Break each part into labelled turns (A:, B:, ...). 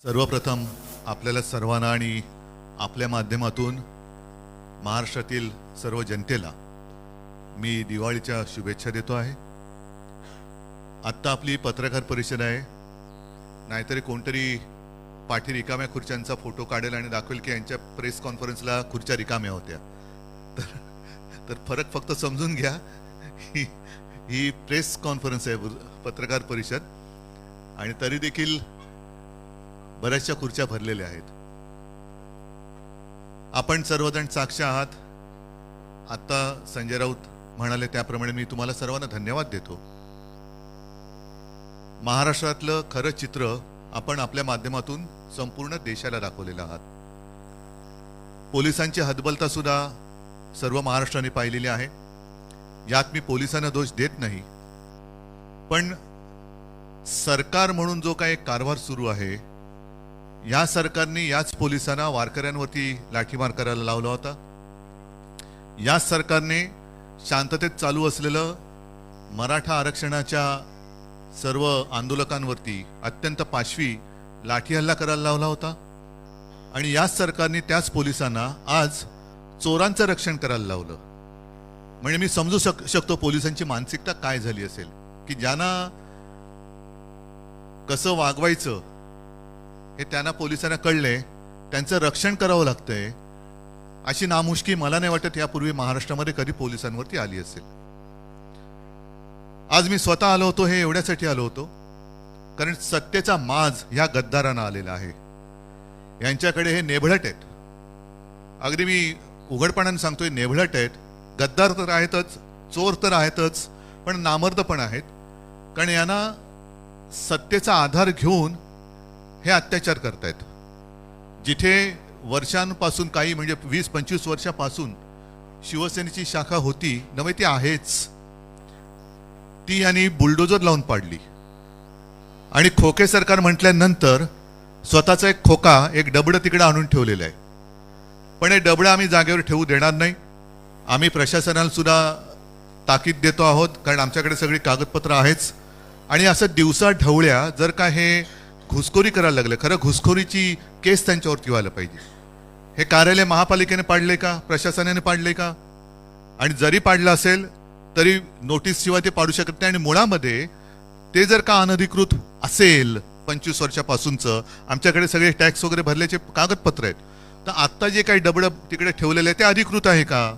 A: सर्वप्रथम आपल्याला सर्वांना आणि आपल्या माध्यमातून महाराष्ट्रातील सर्व जनतेला मी दिवाळीच्या शुभेच्छा देतो आहे। आत्ता आपली पत्रकार परिषद आहे, नाहीतरी कोणतरी पाठी रिकाम्या खुर्च्यांचा फोटो काढेल आणि दाखवेल की यांच्या प्रेस कॉन्फरन्सला खुर्च्या रिकाम्या होत्या। तर फरक फक्त समजून घ्या, ही प्रेस कॉन्फरन्स आहे, पत्रकार परिषद, आणि तरी देखील बऱ्याचशा खुर्च्या भरलेल्या आहेत। आपण सर्वजण साक्ष आहात। आता संजय राऊत म्हणाले त्याप्रमाणे मी तुम्हाला सर्वांना धन्यवाद देतो। महाराष्ट्रातलं खरं चित्र आपण आपल्या माध्यमातून संपूर्ण देशाला दाखवलेलं आहात। पोलिसांची हतबलता सुद्धा सर्व महाराष्ट्राने पाहिलेली आहे। यात मी पोलिसांना दोष देत नाही, पण सरकार म्हणून जो काही कारभार सुरू आहे, या सरकारने याच पोलिसांना वारकऱ्यांवरती लाठीमार करायला लावला होता। या सरकारने शांततेत चालू असलेलं मराठा आरक्षणाच्या सर्व आंदोलकांवरती अत्यंत पाशवी लाठी हल्ला करायला लावला होता। आणि याच सरकारने त्याच पोलिसांना आज चोरांचं रक्षण करायला लावलं। म्हणजे मी समजू शकतो पोलिसांची मानसिकता काय झाली असेल, की ज्यांना कसं वागवायचं हे त्यांना पोलिसांना कळले, त्यांचं रक्षण करावं लागतंय। अशी नामुष्की मला नाही वाटत यापूर्वी महाराष्ट्रामध्ये कधी पोलिसांवरती आली असेल। आज मी स्वतः आलो होतो, हे एवढ्यासाठी आलो होतो कारण सत्तेचा माज ह्या गद्दारांना आलेला आहे। यांच्याकडे हे नेभळट आहेत, अगदी मी उघडपणाने सांगतोय, नेभळट आहेत। गद्दार तर आहेतच, चोर तर आहेतच, पण नामर्द पण आहेत। कारण यांना सत्तेचा आधार घेऊन हे अत्याचार करतायत। जिथे वर्षांपासून, काही म्हणजे 20-25 वर्षापासून शिवसेनेची शाखा होती नव्हे, ती आहेच, ती यांनी बुलडोजर लावून पाडली। आणि खोके सरकार म्हटल्यानंतर स्वतःचा एक खोका, एक डबडं तिकडे आणून ठेवलेलं आहे। पण हे डबडं आम्ही जागेवर ठेवू देणार नाही। आम्ही प्रशासनाला सुद्धा ताकीद देतो आहोत, कारण आमच्याकडे सगळी कागदपत्र आहेच। आणि असं दिवसा ढवळ्या जर का हे घुसखोरी करायला लागले, खरं घुसखोरीची केस त्यांच्यावरती व्हायला पाहिजे। हे कार्यालय महापालिकेने पाडले का, प्रशासनाने पाडले का? आणि जरी पाडलं असेल तरी नोटीस शिवाय ते पाडू शकत नाही। आणि मुळामध्ये ते जर का अनधिकृत असेल 25 वर्षापासूनचं, आमच्याकडे सगळे टॅक्स वगैरे भरल्याचे कागदपत्र आहेत, तर आत्ता जे काही डबडं तिकडे ठेवलेलं आहे ते अधिकृत आहे का?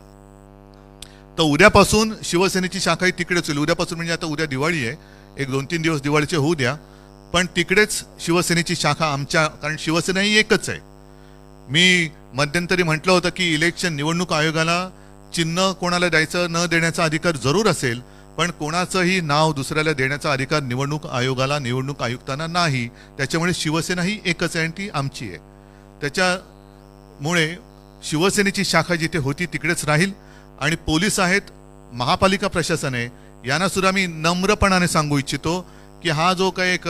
A: तर उद्यापासून शिवसेनेची शाखाही तिकडेच होईल। उद्यापासून म्हणजे आता उद्या दिवाळी आहे, एक 2-3 दिवस दिवाळीचे होऊ द्या, पण तिकडेच शिवसेनेची शाखा आमच्या, कारण शिवसेना ही एकच आहे। मी मध्यंतरी म्हटलं होतं की इलेक्शन निवडणूक आयोगाला चिन्ह कोणाला द्यायचं न देण्याचा अधिकार जरूर असेल, पण कोणाचंही नाव दुसऱ्याला देण्याचा अधिकार निवडणूक आयोगाला, निवडणूक आयुक्तांना नाही। त्याच्यामुळे शिवसेना ही एकच आहे आणि ती आमची आहे। त्याच्यामुळे शिवसेनेची शाखा जिथे होती तिकडेच राहील। आणि पोलीस आहेत, महापालिका प्रशासन आहे, यांना सुद्धा मी नम्रपणाने सांगू इच्छितो की हा जो काही एक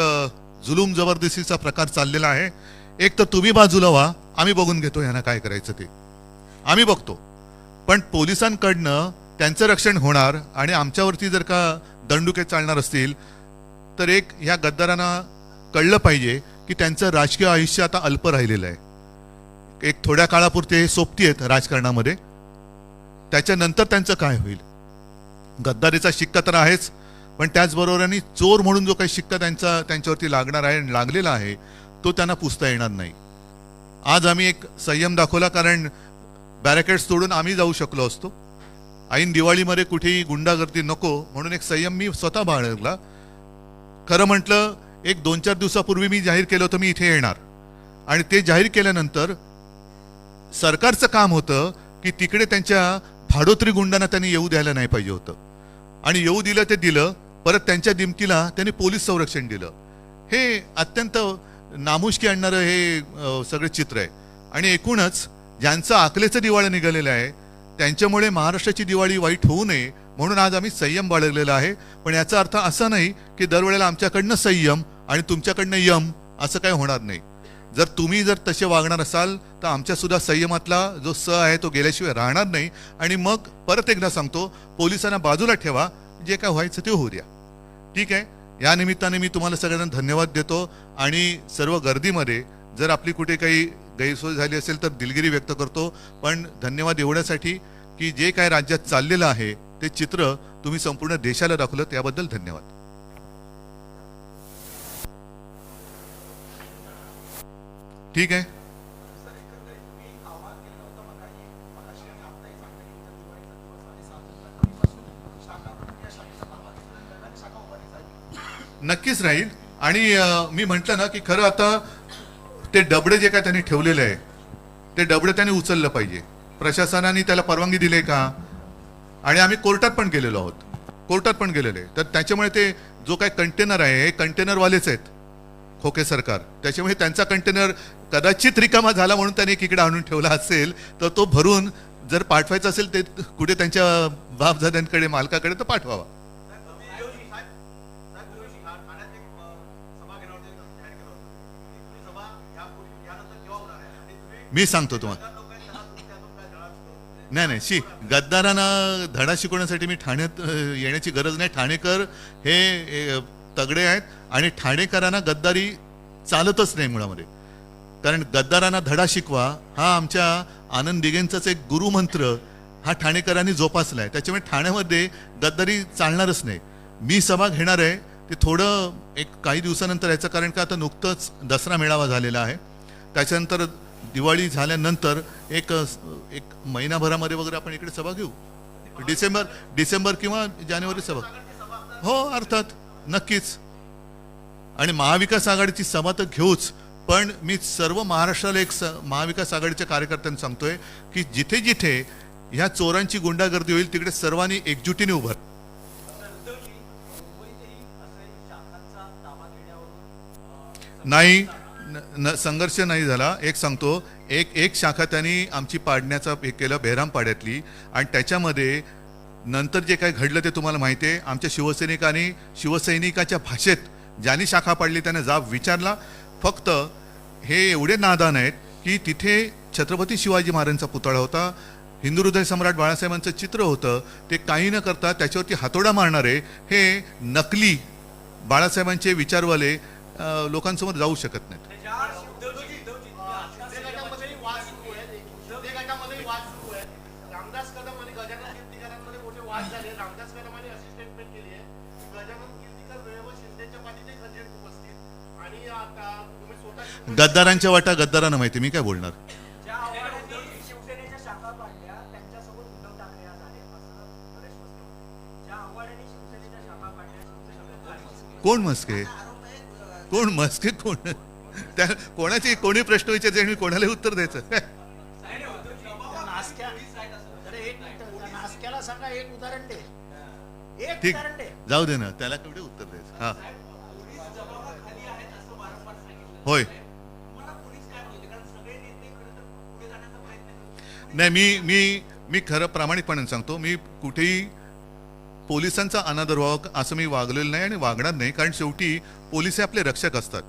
A: जुलूम जबरदस्तीचा प्रकार चाललेला आहे, एक तर तुम्ही बाजूला व्हा, आम्ही बघून घेतो यांना काय करायचं ते आम्ही बघतो। पण पोलिसांकडनं त्यांचं रक्षण होणार आणि आमच्यावरती जर का दंडुके चालणार असतील तर एक ह्या गद्दारांना कळलं पाहिजे की त्यांचं राजकीय आयुष्य आता अल्प राहिलेलं आहे। एक थोड्या काळापुरते हे सोबती आहेत राजकारणामध्ये, त्याच्यानंतर त्यांचं काय होईल? गद्दारीचा शिक्का तर आहेच, पण त्याचबरोबराने चोर म्हणून जो काही शिक्का त्यांच्यावरती लागणार आहे आणि लागलेला आहे तो त्यांना पुसता येणार नाही। आज आम्ही एक संयम दाखवला, कारण बॅरिकेड्स तोडून आम्ही जाऊ शकलो असतो। ऐन दिवाळीमध्ये कुठेही गुंडागर्दी नको म्हणून एक संयम मी स्वतः बाळगला। खरं म्हटलं, एक 2-4 दिवसापूर्वी मी जाहीर केलं होतं मी इथे येणार, आणि ते जाहीर केल्यानंतर सरकारचं काम होतं की तिकडे त्यांच्या भाडोत्री गुंडांना त्यांनी येऊ द्यायला नाही पाहिजे होतं, आणि येऊ दिलं ते दिलं। परत त्यांच्या दिमतीला त्यांनी पोलीस संरक्षण दिलं। हे अत्यंत नामुष्की आणणारं हे सगळे चित्र आहे। आणि एकूणच ज्यांचं आकलेचं दिवाळं निघालेलं आहे त्यांच्यामुळे महाराष्ट्राची दिवाळी वाईट होऊ नये म्हणून आज आम्ही संयम बाळगलेला आहे। पण याचा अर्थ असा नाही की दरवेळेला आमच्याकडनं संयम आणि तुमच्याकडनं यम असं काही होणार नाही। जर तुम्ही तसे वागणार असाल तर आमच्या सुद्धा संयमातला जो स आहे तो गेल्याशिवाय राहणार नाही। आणि मग परत एकदा सांगतो, पोलिसांना बाजूला ठेवा, जे काय व्हायचं ते होऊ द्या। ठीक आहे, या निमित्ताने मी तुम्हाला सगळ्यांना धन्यवाद देतो आणि सर्व गर्दीमध्ये जर आपली कुठे काही गैरसोय झाली असेल तर दिलगिरी व्यक्त करतो, पण धन्यवाद एवढ्यासाठी की जे काय राज्यात चाललेलं आहे ते चित्र तुम्ही संपूर्ण देशाला दाखवलं, त्याबद्दल धन्यवाद. ठीक आहे. नक्कीच राहील. आणि मी म्हटलं ना की खरं आता ते डबडे जे काय त्यांनी ठेवलेलं आहे ते डबडे त्यांनी उचललं पाहिजे. प्रशासनाने त्याला परवानगी दिली का? आणि आम्ही कोर्टात पण गेलेलो आहोत, कोर्टात पण गेलेलो आहे. तर त्याच्यामुळे ते जो काय कंटेनर आहे हे कंटेनरवालेच आहेत, खोके सरकार. त्याच्यामुळे त्यांचा कंटेनर कदाचित रिकामा झाला म्हणून त्याने एकीकडे आणून ठेवला असेल, तर तो भरून जर पाठवायचा असेल ते कुठे त्यांच्या बापजाद्यांकडे मालकाकडे तर पाठवावा. मी सांगतो तुम्हाला. नाही, गद्दारांना धडा शिकवण्यासाठी मी ठाण्यात येण्याची गरज नाही. ठाणेकर हे तगडे आहेत आणि ठाणेकरांना गद्दारी चालतच नाही मुळामध्ये. कारण गद्दारांना धडा शिकवा हा आमच्या आनंद दिघेंचाच एक गुरुमंत्र हा ठाणेकरांनी जोपासला आहे. त्याच्यामुळे ठाण्यामध्ये गद्दारी चालणारच नाही. मी सभा घेणार आहे ते थोडं एक काही दिवसानंतर याचं, कारण का आता नुकतंच दसरा मेळावा झालेला आहे. त्याच्यानंतर दिवाळी झाल्यानंतर एक महिनाभरामध्ये वगैरे आपण इकडे सभा घेऊ. डिसेंबर किंवा जानेवारी सभा. हो अर्थात नक्कीच. आणि महाविकास आघाडीची सभा तर घेऊच, पण मी सर्व महाराष्ट्राला एक महाविकास आघाडीच्या कार्यकर्त्यांना सांगतोय की जिथे जिथे ह्या चोरांची गुंडागर्दी होईल तिकडे सर्वांनी एकजुटीने उभं. नाही, संघर्ष नाही झाला. एक सांगतो, एक शाखा त्यांनी आमची पाडण्याचा हे केलं बेहरामपाड्यातली, आणि त्याच्यामध्ये नंतर जे काय घडलं ते तुम्हाला माहिती आहे. आमच्या शिवसैनिकांनी शिवसैनिकाच्या भाषेत ज्यांनी शाखा पाडली त्याने जाब विचारला. फक्त हे एवढे नादान आहेत की तिथे छत्रपती शिवाजी महाराजांचा पुतळा होता, हिंदू हृदय सम्राट बाळासाहेबांचं चित्र होतं, ते काही न करता त्याच्यावरती हातोडा मारणारे हे नकली बाळासाहेबांचे विचारवाले लोकांसमोर जाऊ शकत नाहीत. गद्दारांच्या वाटा गद्दारांना माहिती, मी काय बोलणार. कोण मस्के, कोण मस्के, कोण त्या कोणाची कोणी प्रश्न विचारते आणि कोणाला उत्तर द्यायचं. ठीक, जाऊ दे ना, त्याला केवढे उत्तर द्यायचं. हा होय. नाही, मी खरं प्रामाणिकपणे सांगतो, मी कुठेही पोलिसांचा अनादर व्हावा असं मी वागलेलं नाही आणि वागणार नाही. कारण शेवटी पोलीस हे आपले रक्षक असतात.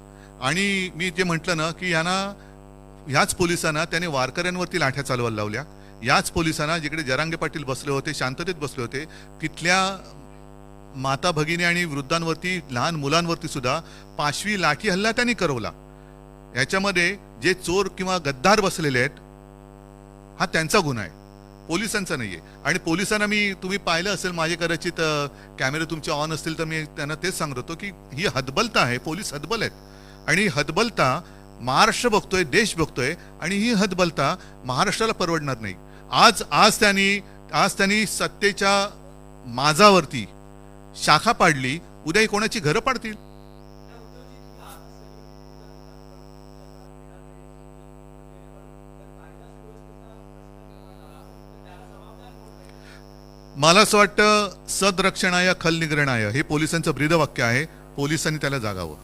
A: आणि मी जे म्हटलं ना की ह्याच पोलिसांना त्याने वारकऱ्यांवरती लाठ्या चालवायला लावल्या. याच पोलिसांना जिकडे जरांगे पाटील बसले होते, शांततेत बसले होते, तिथल्या माता भगिनी आणि वृद्धांवरती, लहान मुलांवरती सुद्धा पाशवी लाठी हल्ला त्यांनी करवला. याच्यामध्ये जे चोर किंवा गद्दार बसलेले आहेत हा त्यांचा गुन्हा आहे, पोलिसांचा नाहीये. आणि पोलिसांना तुम्ही पाहिलं असेल, माझे कदाचित कॅमेरे तुमचे ऑन असतील तर मी त्यांना तेच सांगत होतो की ही हतबलता आहे, पोलीस हतबल आहेत. आणि हतबलता महाराष्ट्र बघतोय, देश बघतोय, आणि ही हतबलता महाराष्ट्राला परवडणार नाही. आज त्यांनी सत्तेच्या माजावरती शाखा पाडली, उद्या कोणाची घरं पाडतील. मला असं वाटतं सदरक्षणाय खलनिग्रहणाय हे पोलिसांचं ब्रीदवाक्य आहे. पोलिसांनी त्याला जागावं.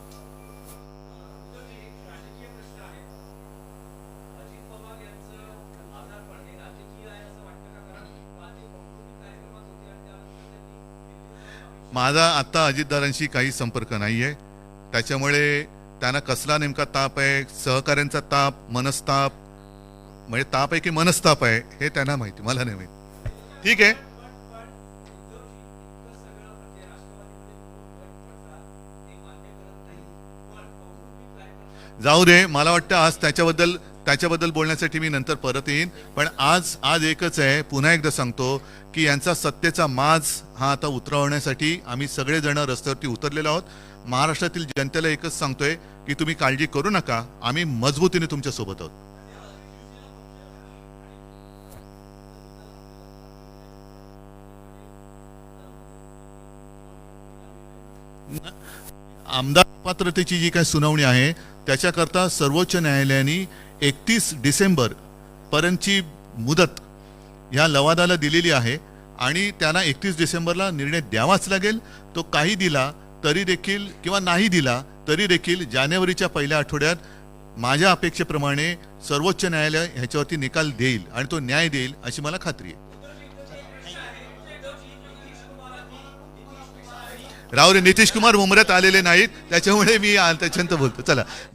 A: माझा आता अजितदारांशी काही संपर्क नाहीये, त्याच्यामुळे त्यांना कसला नेमका ताप आहे, सहकाऱ्यांचा ताप, मनस्ताप, म्हणजे ताप आहे की मनस्ताप आहे हे त्यांना माहिती, मला नाही माहिती. ठीक आहे. जाऊ दे, मला वाटतं आज त्याच्याबद्दल बोलण्यासाठी मी नंतर परत येईन. पण आज एकच आहे, पुन्हा एकदा सांगतो की यांचा सत्तेचा माज हा आता उतरवण्यासाठी आम्ही सगळेजण रस्त्यावरती उतरलेलो आहोत. महाराष्ट्रातील जनतेला एकच सांगतोय की तुम्ही काळजी करू नका, आम्ही मजबूतीने तुमच्या सोबत आहोत. आमदार पात्रतेची जी काही सुनावणी आहे त्याच्याकरता सर्वोच्च न्यायालयाने 31 डिसेंबर पर्यंतची मुदत ह्या लवादाला दिलेली आहे आणि त्यांना 31 डिसेंबरला निर्णय द्यावाच लागेल. तो काही दिला तरी देखील किंवा नाही दिला तरी देखील जानेवारीच्या पहिल्या आठवड्यात माझ्या अपेक्षेप्रमाणे सर्वोच्च न्यायालय ह्याच्यावरती निकाल देईल आणि तो न्याय देईल अशी मला खात्री आहे. राहुल नितीश कुमार मुंबऱ्यात आलेले नाहीत, त्याच्यामुळे मी त्याच्यानंतर बोलतो. चला.